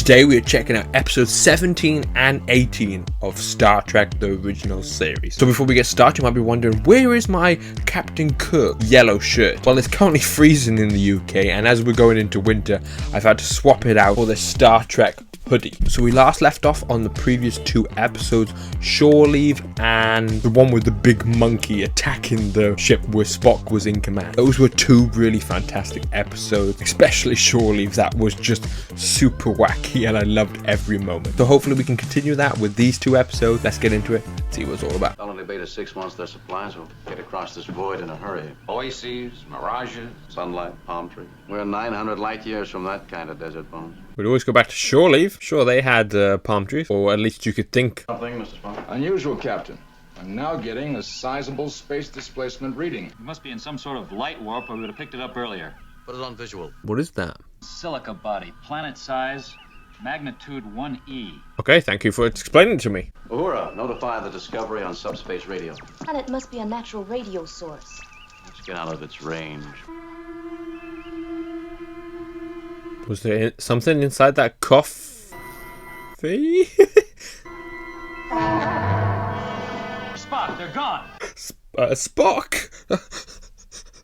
Today we are checking out episodes 17 and 18 of Star Trek the original series. So before we get started, you might be wondering, where is my Captain Kirk yellow shirt? Well, it's currently freezing in the UK, and as we're going into winter, I've had to swap it out for the Star Trek hoodie. So we last left off on the previous two episodes, Shore Leave and the one with the big monkey attacking the ship where Spock was in command. Those were two really fantastic episodes, especially Shore Leave. That was just super wacky and I loved every moment. So hopefully we can continue that with these two episodes. Let's get into it, see what it's all about. Only Beta 6 wants their supplies. We'll get across this void in a hurry. Oases, mirages, sunlight, palm tree. We're 900 light years from that kind of desert, Bones. We'd always go back to Shore Leave. Sure, they had palm trees, or at least you could think. Something, Mr. Spock? Unusual, Captain. I'm now getting a sizable space displacement reading. You must be in some sort of light warp, or we would have picked it up earlier. Put it on visual. What is that? Silica body, planet size, magnitude 1E. Okay, thank you for explaining it to me. Uhura, notify the Discovery on subspace radio. Planet must be a natural radio source. Let's get out of its range. Was there something inside that coffee? Spock, they're gone! Spock!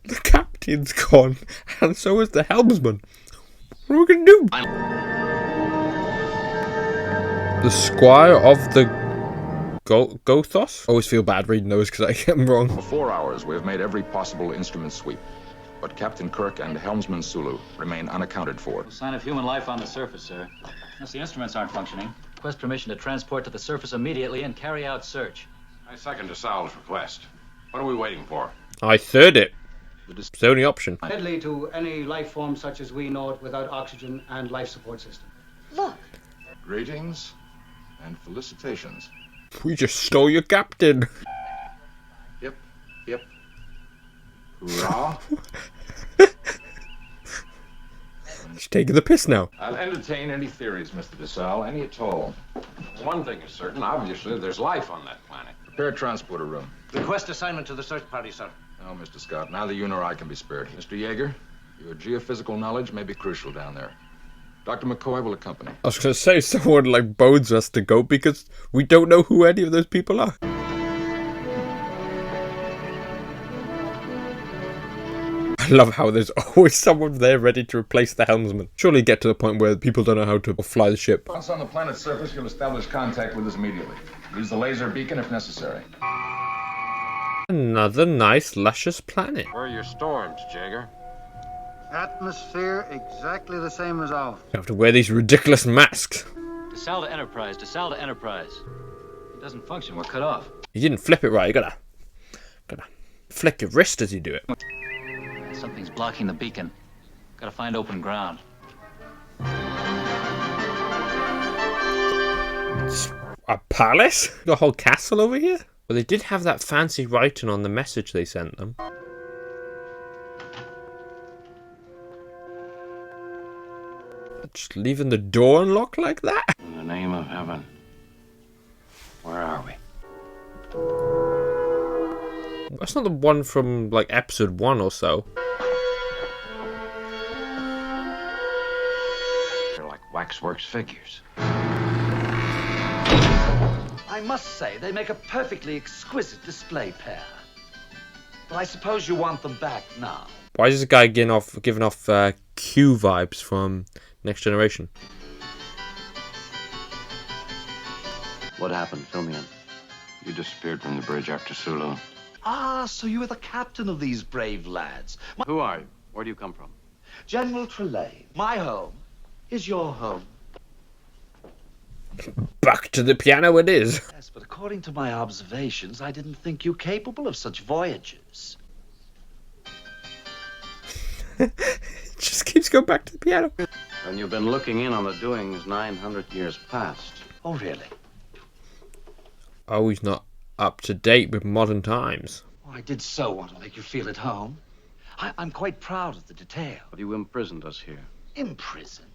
The captain's gone, and so is the helmsman. What are we gonna do? The Squire of the Gothos? I always feel bad reading those because I get them wrong. For 4 hours, we have made every possible instrument sweep. But Captain Kirk and Helmsman Sulu remain unaccounted for. No sign of human life on the surface, sir. Unless the instruments aren't functioning. Request permission to transport to the surface immediately and carry out search. I second DeSalle's request. What are we waiting for? I third it. It's the only option. Deadly to any life form such as we know it without oxygen and life support system. Look, Greetings and felicitations. We just stole your captain. Yep. Hoorah. He's taking the piss now. I'll entertain any theories, Mr. DeSalle, any at all. One thing is certain, obviously there's life on that planet. Prepare transporter room. Request assignment to the search party, sir. No, Mr. Scott, neither you nor I can be spared. Mr. Yeager, your geophysical knowledge may be crucial down there. Dr. McCoy will accompany. I was going to say someone like bones us to go because we don't know who any of those people are. I love how there's always someone there ready to replace the helmsman. Surely get to the point where people don't know how to fly the ship. Once on the planet's surface, you'll establish contact with us immediately. Use the laser beacon if necessary. Another nice, luscious planet. Where are your storms, Jaeger? Atmosphere exactly the same as ours. You have to wear these ridiculous masks. DeSalle to Enterprise, DeSalle to Enterprise. It doesn't function, we're cut off. You didn't flip it right. You gotta flick your wrist as you do it. Something's blocking the beacon. Gotta find open ground. A palace? The whole castle over here? Well, they did have that fancy writing on the message they sent them. Just leaving the door unlocked like that? In the name of heaven, where are we? That's not the one from, like, episode 1 or so. They're like waxworks figures. I must say, they make a perfectly exquisite display pair. But I suppose you want them back now. Why is this guy giving off Q vibes from Next Generation? What happened? Fill me in. You disappeared from the bridge after Sulu. Ah, so you are the captain of these brave lads. Who are you? Where do you come from? General Trelane, my home is your home. Back to the piano it is. Yes, but according to my observations, I didn't think you capable of such voyages. It just keeps going back to the piano. And you've been looking in on the doings 900 years past. Oh, really? Oh, he's not up to date with modern times. Oh, I did so want to make you feel at home. I'm quite proud of the detail. Have you imprisoned us here? Imprisoned?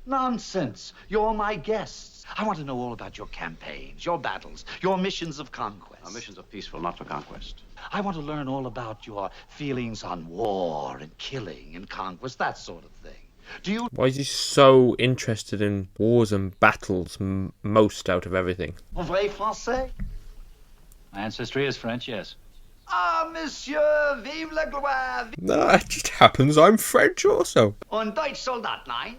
Nonsense. You're my guests. I want to know all about your campaigns, your battles, your missions of conquest. Our missions are peaceful, not for conquest. I want to learn all about your feelings on war and killing and conquest, that sort of thing. Do you Why is he so interested in wars and battles most out of everything? vrai français? My ancestry is French, yes. Ah, monsieur, vive la gloire! No, it just happens I'm French also. Und Deutsch Soldat, nein?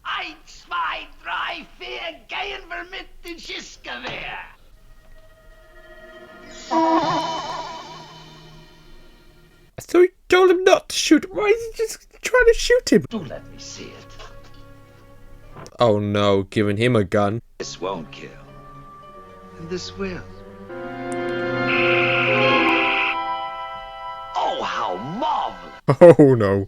1, 2, 3, 4, gehen wir mit dem Schießgewehr! I thought he told him not to shoot. Why is he just trying to shoot him? Do let me see it. Oh no, giving him a gun. This won't kill. And this will. Oh, how marvelous! Oh no.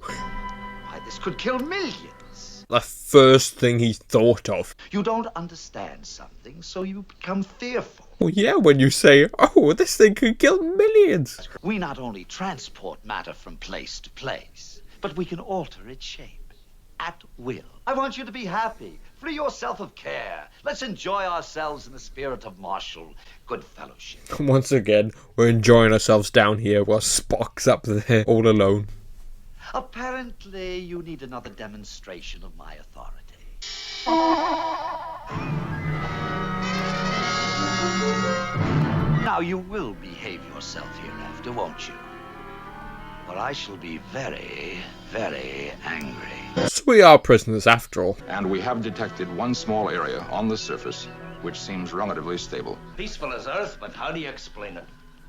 Why, this could kill millions. The first thing he thought of. You don't understand something, so you become fearful. Well, yeah, when you say, oh, this thing could kill millions. We not only transport matter from place to place, but we can alter its shape at will. I want you to be happy. Free yourself of care. Let's enjoy ourselves in the spirit of martial good fellowship. Once again, we're enjoying ourselves down here while Spock's up there all alone. Apparently, you need another demonstration of my authority. Now you will behave yourself hereafter, won't you? Or I shall be very, very angry. So we are prisoners after all. And we have detected one small area on the surface which seems relatively stable. Peaceful as Earth, but how do you explain it?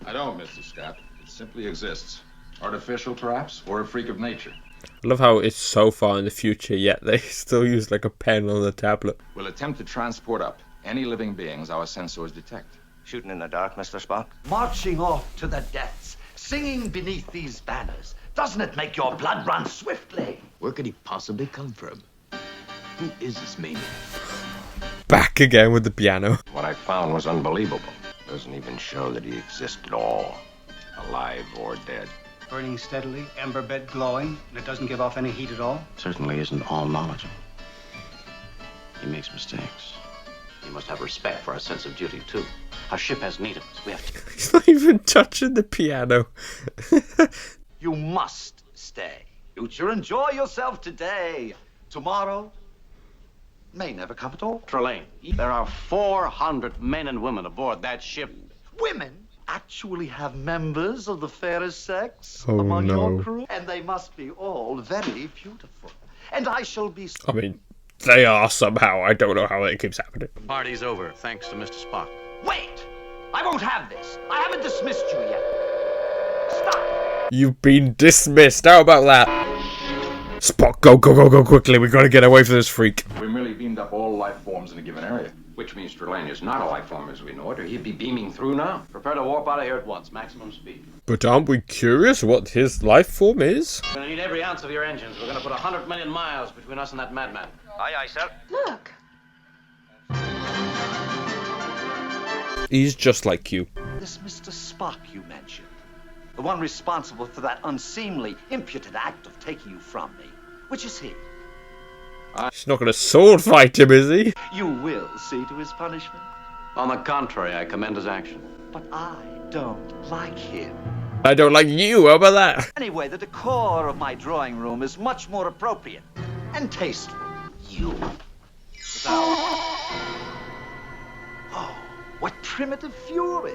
I don't, Mr. Scott. It simply exists. Artificial, perhaps, or a freak of nature. I love how it's so far in the future, yet they still use like a pen on the tablet. We'll attempt to transport up any living beings our sensors detect. Shooting in the dark, Mr. Spock? Marching off to the depths, singing beneath these banners. Doesn't it make your blood run swiftly? Where could he possibly come from? Who is this maniac? Back again with the piano. What I found was unbelievable. Doesn't even show that he exists at all, alive or dead. Burning steadily, ember bed glowing, and it doesn't give off any heat at all. Certainly isn't all knowledgeable. He makes mistakes. He must have respect for our sense of duty, too. Our ship has need of us. We have to... He's not even touching the piano. You must stay. Future, enjoy yourself today. Tomorrow may never come at all. Trelane, there are 400 men and women aboard that ship. Women actually have members of the fairest sex Oh, among no. your crew, and they must be all very beautiful. And I shall be... I mean, they are somehow. I don't know how it keeps happening. Party's over, thanks to Mr. Spock. Wait! I won't have this. I haven't dismissed you yet. Stop! You've been dismissed. How about that? Spock, go, go, go, go quickly. We gotta get away from this freak. We merely beamed up all life forms in a given area. Which means Trelane is not a life form as we know it, or he'd be beaming through now. Prepare to warp out of here at once, maximum speed. But aren't we curious what his life form is? We're gonna need every ounce of your engines. We're gonna put 100 million miles between us and that madman. Aye, aye, sir. Look. He's just like you. This Mr. Spock you mentioned, the one responsible for that unseemly, impudent act of taking you from me. Which is he? He's not gonna sword fight him, is he? You will see to his punishment. On the contrary, I commend his action. But I don't like him. I don't like you. How about that? Anyway, the decor of my drawing room is much more appropriate and tasteful. You. Oh, what primitive fury.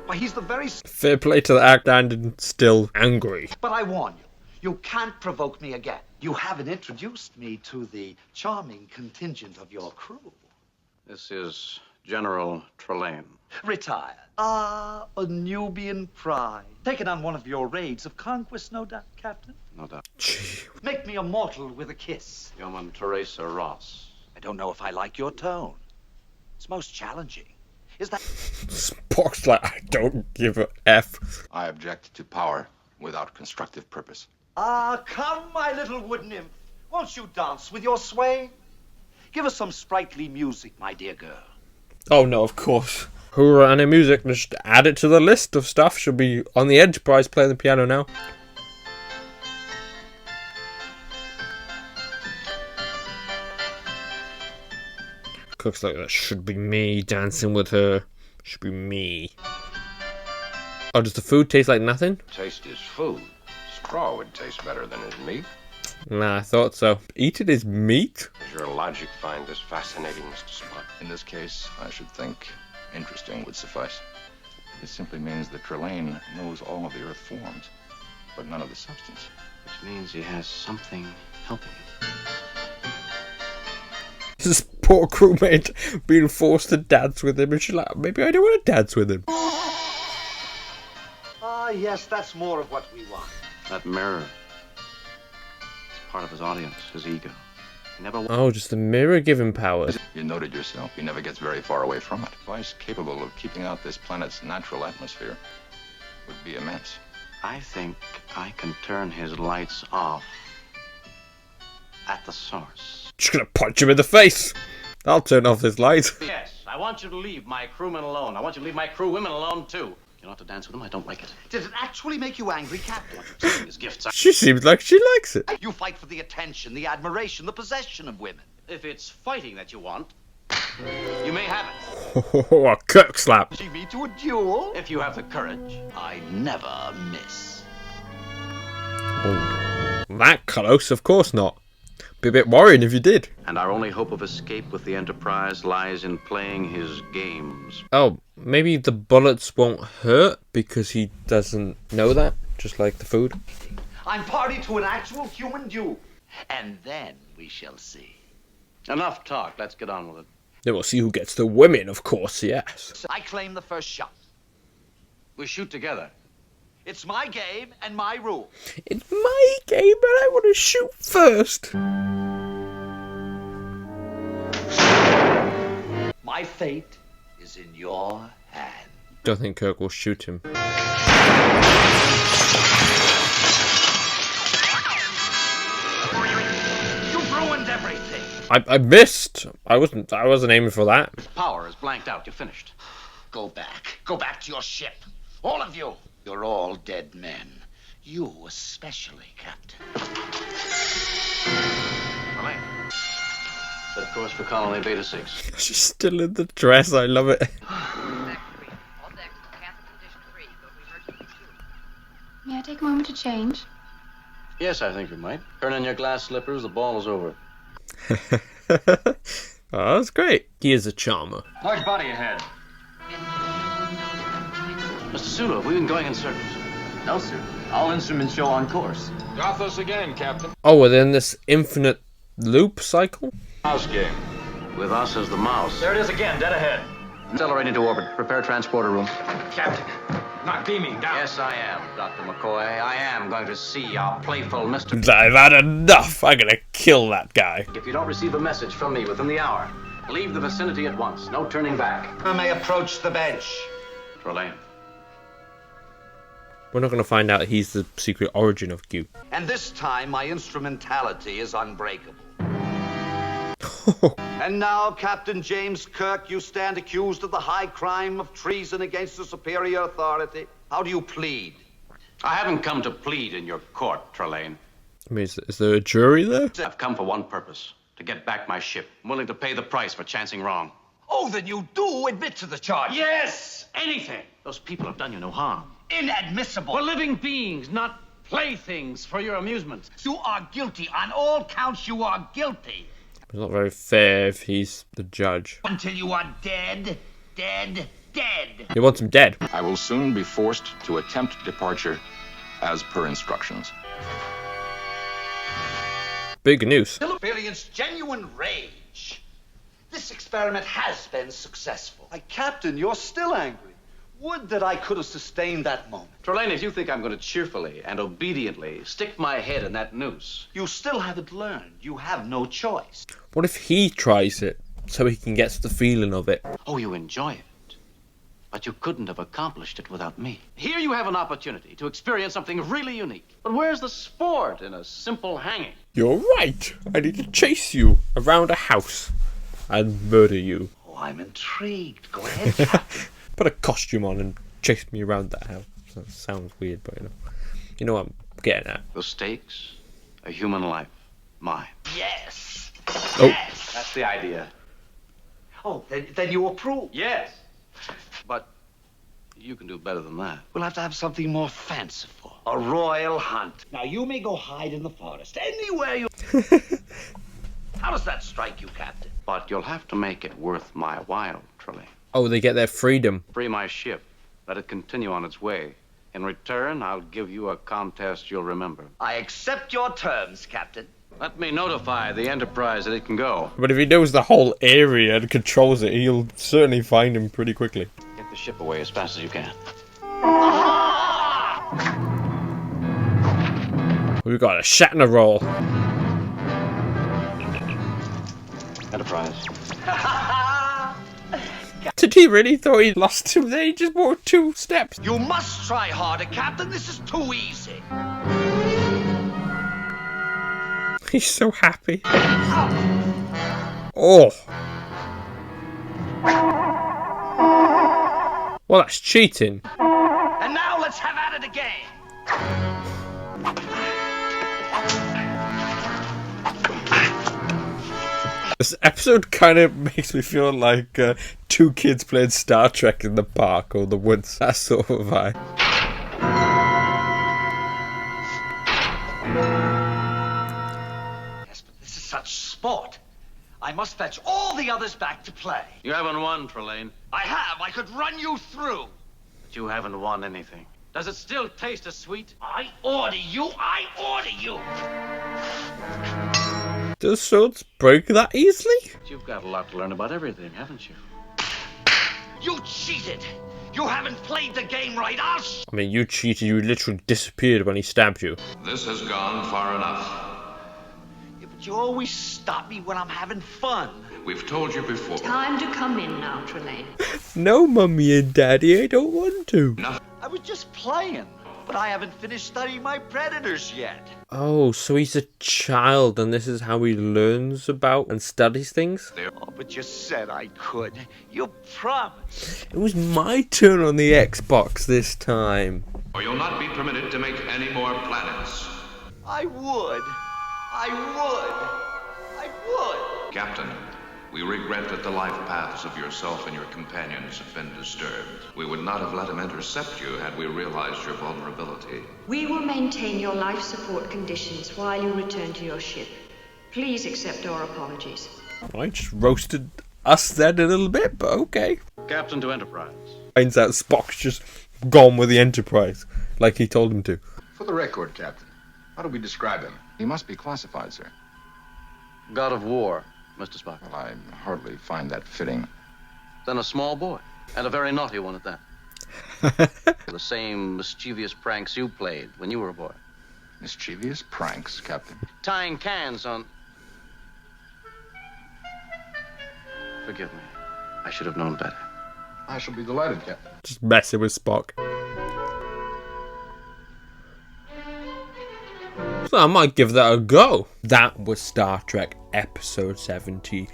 Why, he's the very... Fair play to the act and still angry. But I warn you, you can't provoke me again. You haven't introduced me to the charming contingent of your crew. This is General Trelane. Retired. Ah, a Nubian pride. Taken on one of your raids of conquest, no doubt, Captain? No doubt. Gee. Make me a mortal with a kiss. Yeoman Teresa Ross. I don't know if I like your tone. It's most challenging. Is that... Spock's like, I don't give a F. I object to power without constructive purpose. Ah, come, my little wood nymph. Won't you dance with your swain? Give us some sprightly music, my dear girl. Oh no, of course. Hoorah and music, just add it to the list of stuff. Should be on the Enterprise playing the piano now. Looks like that should be me dancing with her. Should be me. Oh, does the food taste like nothing? Taste is food. Straw would taste better than his meat. Nah, I thought so. Eating his meat? Does your logic find this fascinating, Mr. Spot? In this case, I should think interesting would suffice. It simply means that Trelane knows all of the Earth forms, but none of the substance. Which means he has something helping him. This poor crewmate being forced to dance with him, and she's like, maybe I don't want to dance with him. Ah, yes, that's more of what we want. That mirror. It's part of his audience, his ego. He never Oh, just the mirror giving powers. You noted yourself, he never gets very far away from it. A device capable of keeping out this planet's natural atmosphere would be immense. I think I can turn his lights off at the source. Just gonna punch him in the face. I'll turn off this light. Yes, I want you to leave my crewmen alone. I want you to leave my crew women alone, too. You don't have to dance with him. I don't like it. Did it actually make you angry, Captain? His gifts are... She seems like she likes it. You fight for the attention, the admiration, the possession of women. If it's fighting that you want, you may have it. Oh, a Kirk slap. See me to a duel? If you have the courage. I never miss. Oh, that close? Of course not. Be a bit worrying if you did. And our only hope of escape with the Enterprise lies in playing his games. Oh, maybe the bullets won't hurt because he doesn't know that, just like the food. I'm party to an actual human duel. And then we shall see. Enough talk. Let's get on with it. Then we'll see who gets the women, of course, yes. I claim the first shot. We shoot together. It's my game and my rule. It's my game, but I want to shoot first. My fate is in your hand. Don't think Kirk will shoot him. You've ruined everything. I missed. I wasn't aiming for that. Power is blanked out. You're finished. Go back. Go back to your ship. All of you. You're all dead men. You especially, Captain. Elaine. Set course for Colony Beta 6. She's still in the dress. I love it. May I take a moment to change? Yes, I think you might. Turn on your glass slippers. The ball is over. Oh, that's great. He is a charmer. Large body ahead. Mr. Sulu, have we been going in circles? No, sir. All instruments show on course. Gothos again, Captain. Oh, we're in this infinite loop cycle? Mouse game. With us as the mouse. There it is again, dead ahead. Accelerate into orbit. Prepare transporter room. Captain, not beaming down. Yes, I am, Dr. McCoy. I am going to see our playful Mr. I've had enough. I'm gonna kill that guy. If you don't receive a message from me within the hour, leave the vicinity at once. No turning back. I may approach the bench. Trelane. We're not gonna find out he's the secret origin of Q. And this time, my instrumentality is unbreakable. And now, Captain James Kirk, you stand accused of the high crime of treason against a superior authority. How do you plead? I haven't come to plead in your court, Trelane. I mean, is there a jury there? I've come for one purpose. To get back my ship. I'm willing to pay the price for chancing wrong. Oh, then you do admit to the charge. Yes! Anything! Those people have done you no harm. Inadmissible. We're living beings, not playthings for your amusement. You are guilty. On all counts, you are guilty. It's not very fair if he's the judge. Until you are dead, dead, dead. He wants him dead. I will soon be forced to attempt departure as per instructions. Big news. Still experience genuine rage. This experiment has been successful. Captain, you're still angry. Would that I could have sustained that moment. Trelane, if you think I'm going to cheerfully and obediently stick my head in that noose. You still haven't learned. You have no choice. What if he tries it so he can get the feeling of it? Oh, you enjoy it. But you couldn't have accomplished it without me. Here you have an opportunity to experience something really unique. But where's the sport in a simple hanging? You're right. I need to chase you around a house and murder you. Oh, I'm intrigued. Go ahead, Captain. Put a costume on and chase me around that house. That sounds weird, but you know what I'm getting at. The stakes, a human life, mine. Yes. Oh. Yes. That's the idea. Oh, then you approve. Yes. But You can do better than that. We'll have to have something more fanciful. A royal hunt. Now, you may go hide in the forest, anywhere you... How does that strike you, Captain? But you'll have to make it worth my while, Trelane. Oh, they get their freedom. Free my ship. Let it continue on its way. In return, I'll give you a contest you'll remember. I accept your terms, Captain. Let me notify the Enterprise that it can go. But if he knows the whole area and controls it, he'll certainly find him pretty quickly. Get the ship away as fast as you can. We've got a Shatner roll. Enterprise. Did he really thought he lost him there? He just walked 2 steps. You must try harder, Captain. This is too easy. He's so happy. Oh. Well, that's cheating. And now let's have at it again. This episode kind of makes me feel like 2 kids playing Star Trek in the park or the woods. That sort of vibe. Yes, but this is such sport. I must fetch all the others back to play. You haven't won, Trelane. I have. I could run you through. But you haven't won anything. Does it still taste as sweet? I order you. I order you. Does swords break that easily? But you've got a lot to learn about everything, haven't you? You cheated. You haven't played the game right. I mean, you cheated. You literally disappeared when he stabbed you. This has gone far enough. Yeah, but you always stop me when I'm having fun. We've told you before. Time to come in now, Trelane. No, Mummy and Daddy, I don't want to. I was just playing, but I haven't finished studying my predators yet. Oh, so he's a child and this is how he learns about and studies things? Oh, but you said I could. You promised. It was my turn on the Xbox this time. Or you'll not be permitted to make any more planets. I would. Captain, we regret that the life paths of yourself and your companions have been disturbed. We would not have let him intercept you had we realized your vulnerability. We will maintain your life support conditions while you return to your ship. Please accept our apologies. I just roasted us then a little bit, but okay. Captain to Enterprise. Finds out Spock's just gone with the Enterprise, like he told him to. For the record, Captain, how do we describe him? He must be classified, sir. God of War, Mr. Spock. Well, I hardly find that fitting. Then a small boy, and a very naughty one at that. The same mischievous pranks you played when you were a boy. Mischievous pranks, Captain. Tying cans on... Forgive me. I should have known better. I shall be delighted, Captain. Just messing with Spock. So I might give that a go. That was Star Trek episode 70.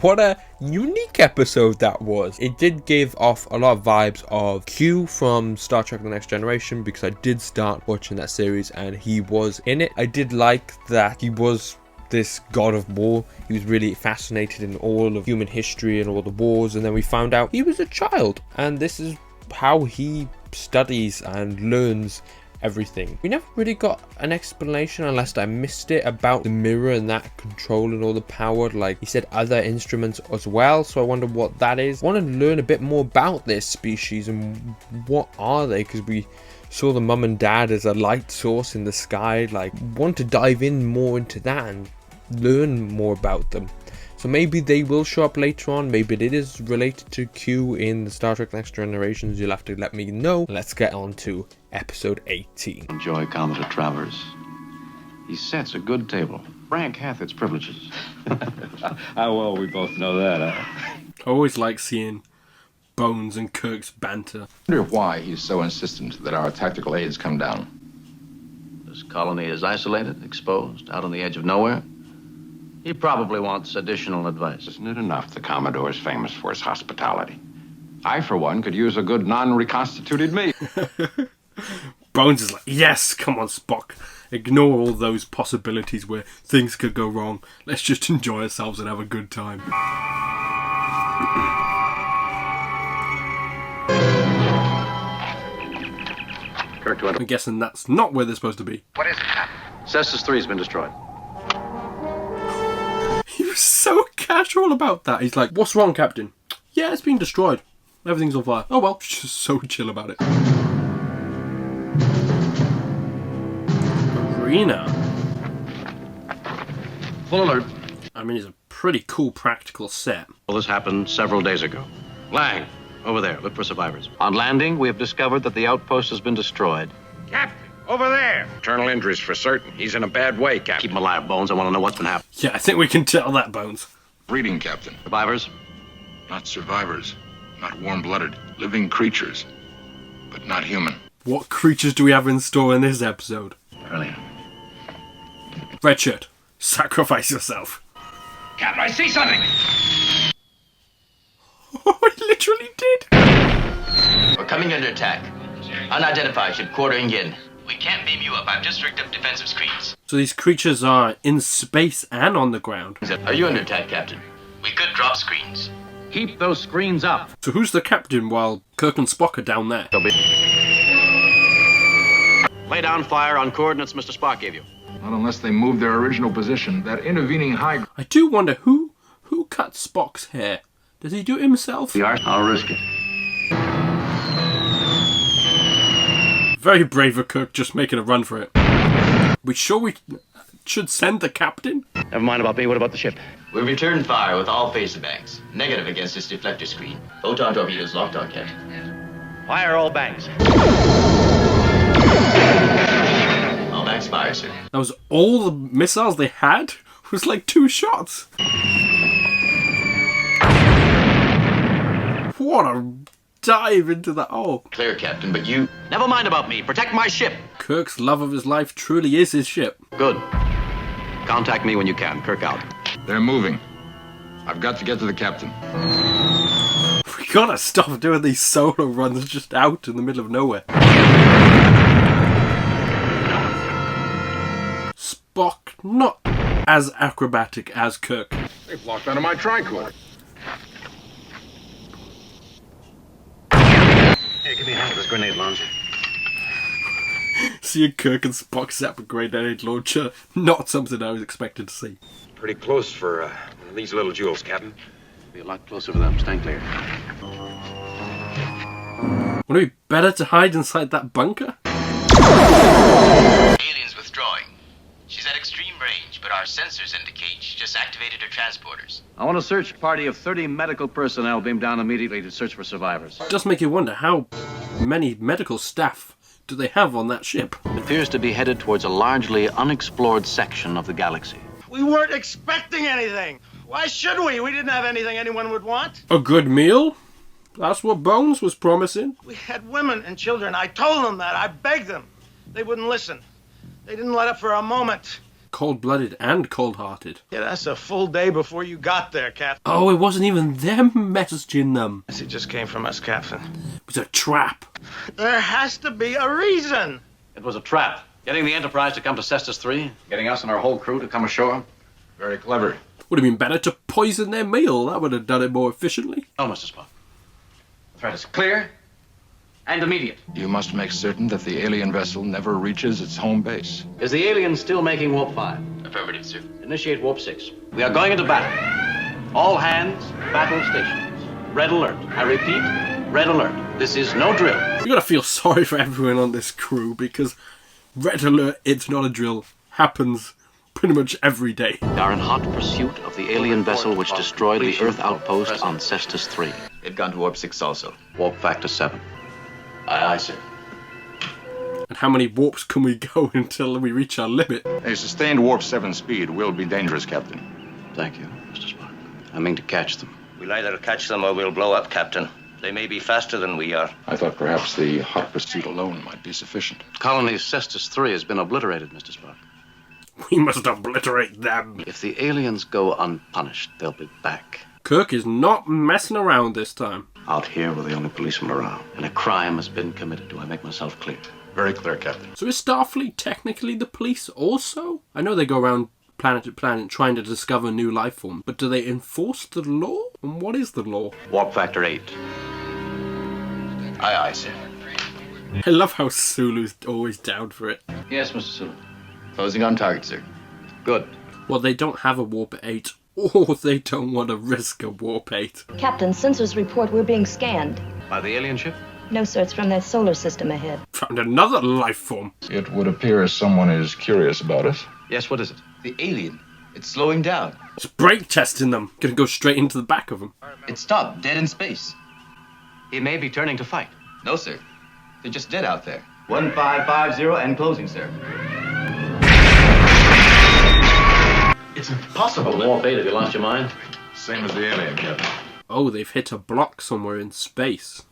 What a unique episode that was. It did give off a lot of vibes of Q from Star Trek The Next Generation, because I did start watching that series and he was in it. I did like that he was this god of war. He was really fascinated in all of human history and all the wars, and then we found out he was a child, and this is how he studies and learns everything. We never really got an explanation, unless I missed it, about the mirror and that controlling all the power. Like he said other instruments as well, so I wonder what that is. I want to learn a bit more about this species and what are they, because we saw the mum and dad as a light source in the sky. Like, want to dive in more into that and learn more about them. So maybe they will show up later on. Maybe it is related to Q in the Star Trek Next Generations. You'll have to let me know. Let's get on to episode 18. Enjoy Commodore Travers. He sets a good table. Frank hath its privileges. How well we both know that, huh? I always like seeing Bones and Kirk's banter. I wonder why he's so insistent that our tactical aides come down. This colony is isolated, exposed, out on the edge of nowhere. He probably wants additional advice. Isn't it enough the Commodore's famous for his hospitality? I, for one, could use a good non-reconstituted meal. Bones is like, yes, come on, Spock. Ignore all those possibilities where things could go wrong. Let's just enjoy ourselves and have a good time. Kirk to I'm guessing that's not where they're supposed to be. What is it, Captain? Cestus 3 has been destroyed. He was so casual about that. He's like, what's wrong, Captain? Yeah, it's been destroyed. Everything's on fire. Oh well, just so chill about it. Arena. Full alert. I mean, it's a pretty cool practical set. Well, this happened several days ago. Lang, over there, look for survivors. On landing, we have discovered that the outpost has been destroyed. Captain, over there. Internal injuries for certain. He's in a bad way, Captain. Keep him alive, Bones. I want to know what's been happening. Yeah, I think we can tell that, Bones. Reading, Captain. Survivors? Not survivors. Not warm-blooded. Living creatures. But not human. What creatures do we have in store in this episode? Brilliant. Red shirt, sacrifice yourself. Captain, I see something. Oh, he literally did. We're coming under attack. Unidentified ship quartering in. We can't beam you up. I've just rigged up defensive screens. So these creatures are in space and on the ground. Are you under attack, Captain? We could drop screens. Keep those screens up. So who's the captain while Kirk and Spock are down there? Lay down fire on coordinates Mr. Spock gave you. Not unless they move their original position. That intervening high... I do wonder who cut Spock's hair. Does he do it himself? I'll risk it. Very brave of Kirk just making a run for it. We sure we should send the captain? Never mind about me. What about the ship? We've returned fire with all phaser banks. Negative against this deflector screen. Photon torpedoes locked on, Captain. Fire all banks. All banks fire, sir. That was all the missiles they had? It was like 2 shots. What a dive into that. Oh. Clear, Captain, but you... Never mind about me. Protect my ship. Kirk's love of his life truly is his ship. Good. Contact me when you can. Kirk out. They're moving. I've got to get to the captain. We gotta stop doing these solo runs just out in the middle of nowhere. Spock, not as acrobatic as Kirk. They've locked onto my tricorder. Hey, give me a hand with this grenade launcher. Seeing Kirk and Spock set up a grenade launcher, not something I was expected to see. Pretty close for one of these little jewels, Captain. Be a lot closer for them. Stand clear. Wouldn't it be better to hide inside that bunker? Aliens withdrawing. She's at extreme range, but our sensors indicate she just activated her transporters. I want a search party of 30 medical personnel beamed down immediately to search for survivors. It does make you wonder how many medical staff do they have on that ship? It appears to be headed towards a largely unexplored section of the galaxy. We weren't expecting anything. Why should we? We didn't have anything anyone would want. A good meal? That's what Bones was promising. We had women and children. I told them that. I begged them. They wouldn't listen. They didn't let up for a moment. Cold-blooded and cold-hearted. Yeah, that's a full day before you got there, Captain. Oh, it wasn't even them messaging them. It just came from us, Captain. It was a trap. There has to be a reason. It was a trap. Getting the Enterprise to come to Cestus 3, getting us and our whole crew to come ashore. Very clever. Would have been better to poison their meal. That would have done it more efficiently. No, Mr. Spock. The threat is clear and immediate. You must make certain that the alien vessel never reaches its home base. Is the alien still making Warp 5? Affirmative, sir. Initiate Warp 6. We are going into battle. All hands, battle stations. Red alert. I repeat, red alert. This is no drill. You gotta feel sorry for everyone on this crew because red alert, it's not a drill, happens pretty much every day. We are in hot pursuit of the alien vessel which destroyed the Earth outpost on Cestus 3. They've gone to Warp 6 also. Warp factor 7. Aye, sir. And how many warps can we go until we reach our limit? A sustained warp 7 speed will be dangerous, Captain. Thank you, Mr. Spock. I mean to catch them. We'll either catch them or we'll blow up, Captain. They may be faster than we are. I thought perhaps the hot pursuit alone might be sufficient. Colony Cestus 3 has been obliterated, Mr. Spock. We must obliterate them. If the aliens go unpunished, they'll be back. Kirk is not messing around this time. Out here, we're the only policemen around. And a crime has been committed. Do I make myself clear? Very clear, Captain. So is Starfleet technically the police also? I know they go around planet to planet trying to discover new life forms, but do they enforce the law? And what is the law? Warp factor 8. Aye, sir. I love how Sulu's always down for it. Yes, Mr. Sulu. Posing on target, sir. Good. Well, they don't have a warp 8, or they don't want to risk a warp 8. Captain, sensors report we're being scanned. By the alien ship? No, sir, it's from that solar system ahead. Found another life form. It would appear someone is curious about us. Yes, what is it? The alien. It's slowing down. It's brake testing them. Gonna go straight into the back of them. It stopped, dead in space. He may be turning to fight. No, sir. They're just dead out there. 1550 and closing, sir. It's impossible. Warp 8, have you lost your mind? Same as the alien, Captain. Oh, they've hit a block somewhere in space.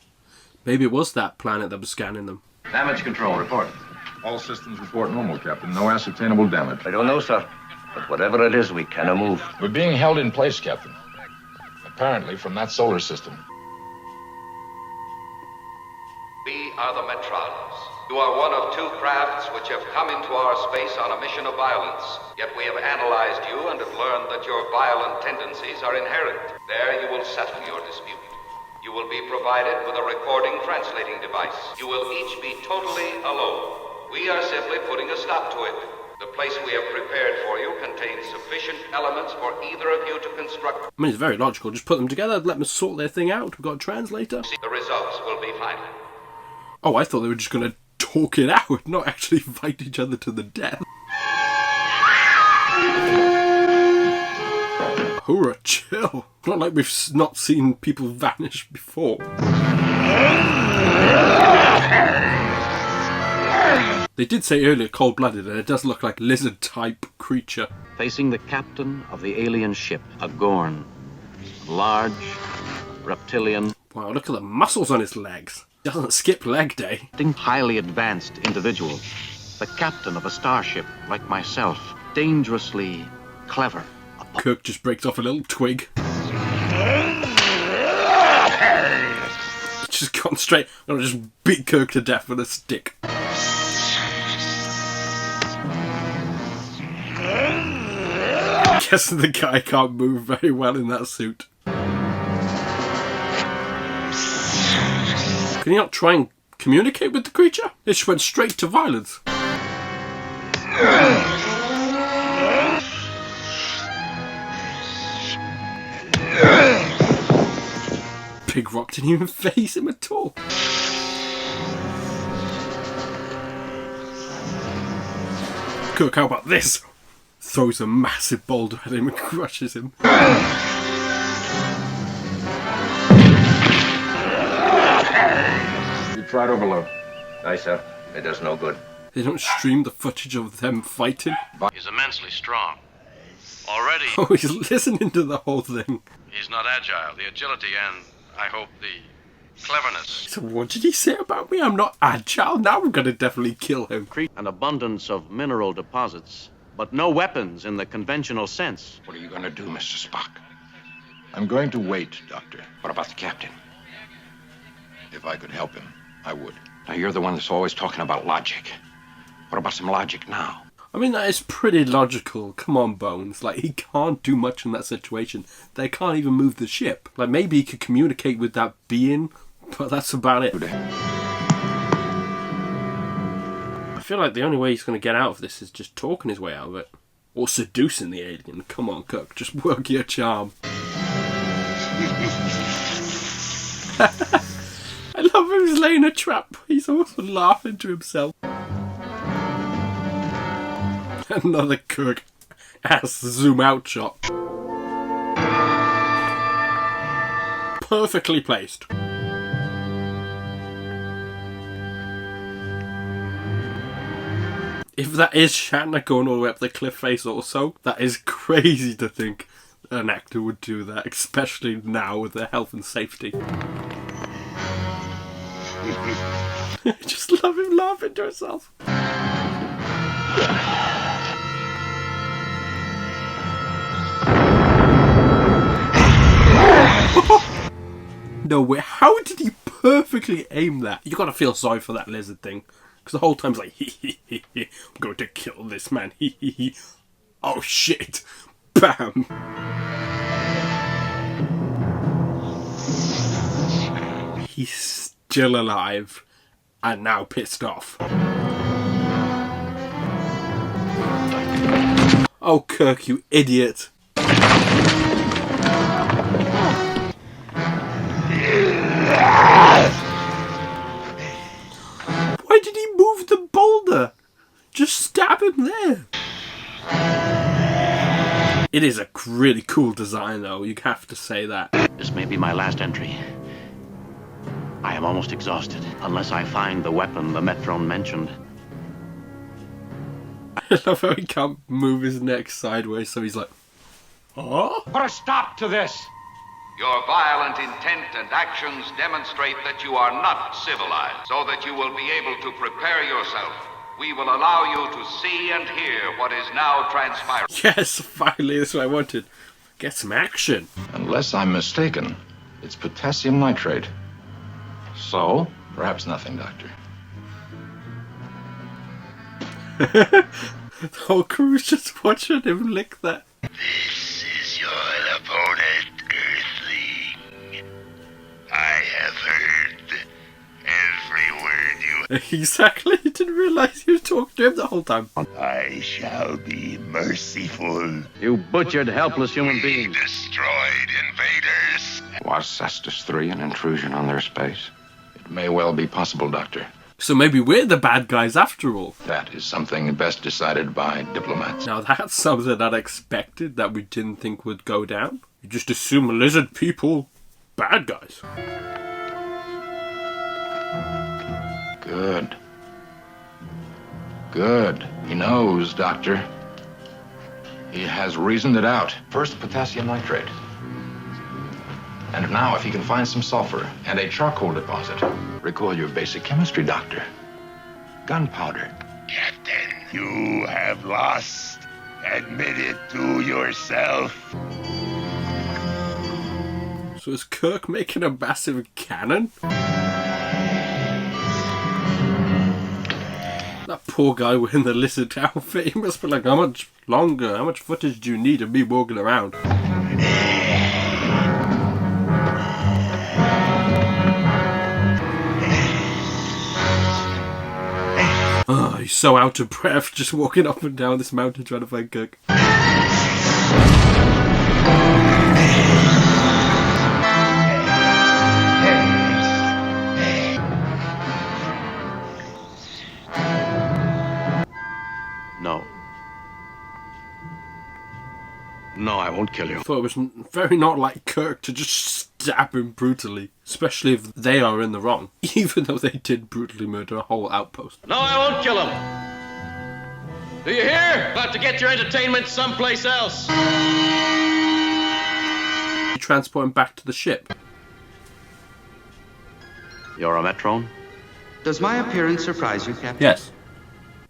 Maybe it was that planet that was scanning them. Damage control, report. All systems report normal, Captain. No ascertainable damage. I don't know, sir. But whatever it is, we cannot move. We're being held in place, Captain. Apparently from that solar system. We are the Metrons. You are one of two crafts which have come into our space on a mission of violence. Yet we have analyzed you and have learned that your violent tendencies are inherent. There you will settle your dispute. You will be provided with a recording translating device. You will each be totally alone. We are simply putting a stop to it. The place we have prepared for you contains sufficient elements for either of you to construct. I mean, it's very logical. Just put them together, let them sort their thing out. We've got a translator. The results will be final. Oh, I thought they were just going to talk it out, not actually fight each other to the death. Hoorah, chill. Not like we've not seen people vanish before. They did say earlier cold-blooded, and it does look like lizard-type creature. Facing the captain of the alien ship, a Gorn. Large, reptilian. Wow, look at the muscles on his legs. Doesn't skip leg day. Highly advanced individual. The captain of a starship like myself. Dangerously clever. Kirk just breaks off a little twig. Just gone straight. I'm gonna just beat Kirk to death with a stick. Guessing the guy can't move very well in that suit. Can you not try and communicate with the creature? It just went straight to violence. Big Rock didn't even face him at all. Cook, how about this? Throws a massive boulder at him and crushes him. You tried overload. Aye, sir. It does no good. They don't stream the footage of them fighting. He's immensely strong. Already... Oh, he's listening to the whole thing. He's not agile. The agility and, I hope, the cleverness. So what did he say about me? I'm not agile. Now I'm going to definitely kill him. An abundance of mineral deposits, but no weapons in the conventional sense. What are you going to do, Mr. Spock? I'm going to wait, Doctor. What about the captain? If I could help him, I would. Now, you're the one that's always talking about logic. What about some logic now? I mean, that is pretty logical. Come on, Bones. Like, he can't do much in that situation. They can't even move the ship. Like, maybe he could communicate with that being, but that's about it. I feel like the only way he's going to get out of this is just talking his way out of it. Or seducing the alien. Come on, Cook. Just work your charm. I love him. He's laying a trap. He's also laughing to himself. Another Kirk ass zoom out shot. Perfectly placed. If that is Shatner going all the way up the cliff face also, that is crazy to think an actor would do that, especially now with their health and safety. Just love him laughing to himself. No way, how did he perfectly aim that? You gotta feel sorry for that lizard thing. Because the whole time it's like, I'm going to kill this man, Oh shit, bam. He's still alive. and now pissed off. Oh, Kirk, you idiot. Why did he move the boulder? Just stab him there. It is a really cool design, though. You have to say that. This may be my last entry. I am almost exhausted, unless I find the weapon the Metrone mentioned. I love how he can't move his neck sideways, so he's like, oh? Put a stop to this! Your violent intent and actions demonstrate that you are not civilized, so that you will be able to prepare yourself. We will allow you to see and hear what is now transpiring. Yes, finally, that's what I wanted. Get some action. Unless I'm mistaken, it's potassium nitrate. So, perhaps nothing, Doctor. The whole crew's just watching him lick that. This is your opponent, Earthling. I have heard every word you... Exactly, he didn't realise you were talking to him the whole time. I shall be merciful. You butchered, helpless human beings. Destroyed invaders. Was Cestus 3 an intrusion on their space? It may well be possible, Doctor. So maybe we're the bad guys after all. That is something best decided by diplomats. Now that's something unexpected that we didn't think would go down. You just assume lizard people, bad guys. Good. Good. He knows, Doctor. He has reasoned it out. First, potassium nitrate. And now, if he can find some sulfur and a charcoal deposit. Recall your basic chemistry, Doctor. Gunpowder. Captain, you have lost. Admit it to yourself. So is Kirk making a massive cannon? That poor guy wearing the lizard outfit, he must be like, how much footage do you need of me walking around? Oh, he's so out of breath just walking up and down this mountain trying to find Kirk. No. No, I won't kill you. I thought it was very not like Kirk to just stab him brutally, especially if they are in the wrong, even though they did brutally murder a whole outpost. No, I won't kill him. Do you hear? About to get your entertainment someplace else. Transport him back to the ship. You're a Metrone? Does my appearance surprise you, Captain? Yes.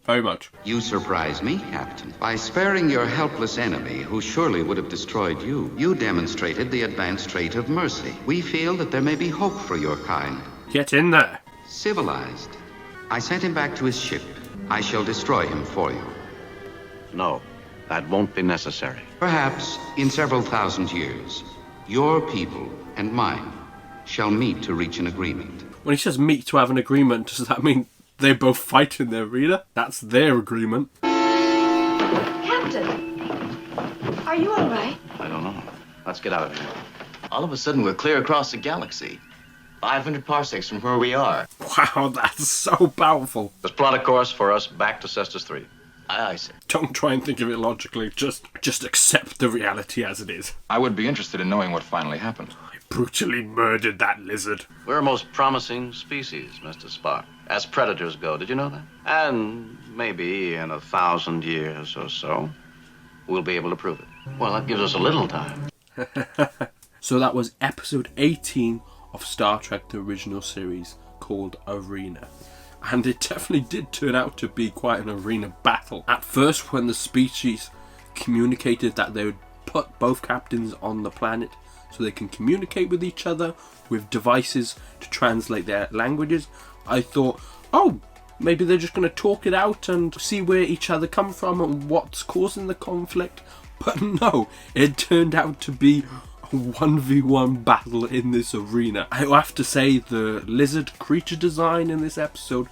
Very much. You surprise me, Captain. By sparing your helpless enemy, who surely would have destroyed you, you demonstrated the advanced trait of mercy. We feel that there may be hope for your kind. Get in there. Civilized. I sent him back to his ship. I shall destroy him for you. No, that won't be necessary. Perhaps, in several thousand years, your people and mine shall meet to reach an agreement. When he says meet to have an agreement, does that mean they both fight in the arena? That's their agreement. Captain, are you all right? I don't know. Let's get out of here. All of a sudden, we're clear across the galaxy. 500 parsecs from where we are. Wow, that's so powerful. Let's plot a course for us back to Cestus 3. Aye, sir. Don't try and think of it logically. Just accept the reality as it is. I would be interested in knowing what finally happened. I brutally murdered that lizard. We're a most promising species, Mr. Spock. As predators go, did you know that? And maybe in 1,000 years or so, we'll be able to prove it. Well, that gives us a little time. So that was episode 18 of Star Trek The Original Series, called Arena. And it definitely did turn out to be quite an arena battle. At first, when the species communicated that they would put both captains on the planet so they can communicate with each other with devices to translate their languages, I thought, oh, maybe they're just going to talk it out and see where each other come from and what's causing the conflict. But no, it turned out to be a 1v1 battle in this arena. I have to say the lizard creature design in this episode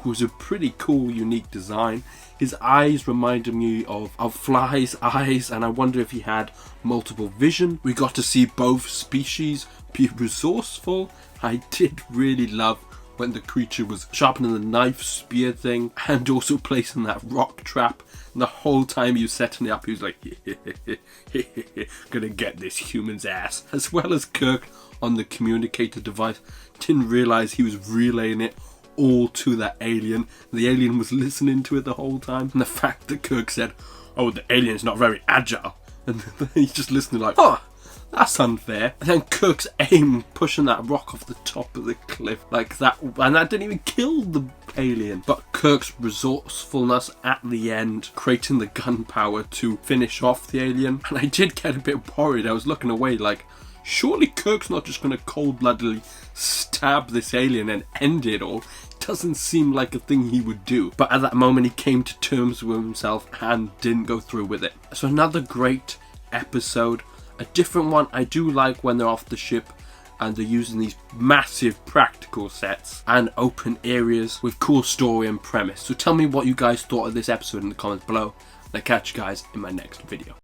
was a pretty cool, unique design. His eyes reminded me of Fly's eyes, and I wonder if he had multiple vision. We got to see both species be resourceful. I did really love when the creature was sharpening the knife spear thing and also placing that rock trap. And the whole time he was setting it up, he was like, gonna get this human's ass. As well as Kirk on the communicator device, didn't realize he was relaying it all to that alien. The alien was listening to it the whole time. And the fact that Kirk said, oh, the alien's not very agile. And he's just listening like, oh, that's unfair. And then Kirk's aim pushing that rock off the top of the cliff like that, and that didn't even kill the alien. But Kirk's resourcefulness at the end, creating the gunpowder to finish off the alien. And I did get a bit worried. I was looking away like, surely Kirk's not just going to cold-bloodedly stab this alien and end it all. It doesn't seem like a thing he would do. But at that moment he came to terms with himself and didn't go through with it. So another great episode. A different one. I do like when they're off the ship and they're using these massive practical sets and open areas with cool story and premise. So tell me what you guys thought of this episode in the comments below. And I'll catch you guys in my next video.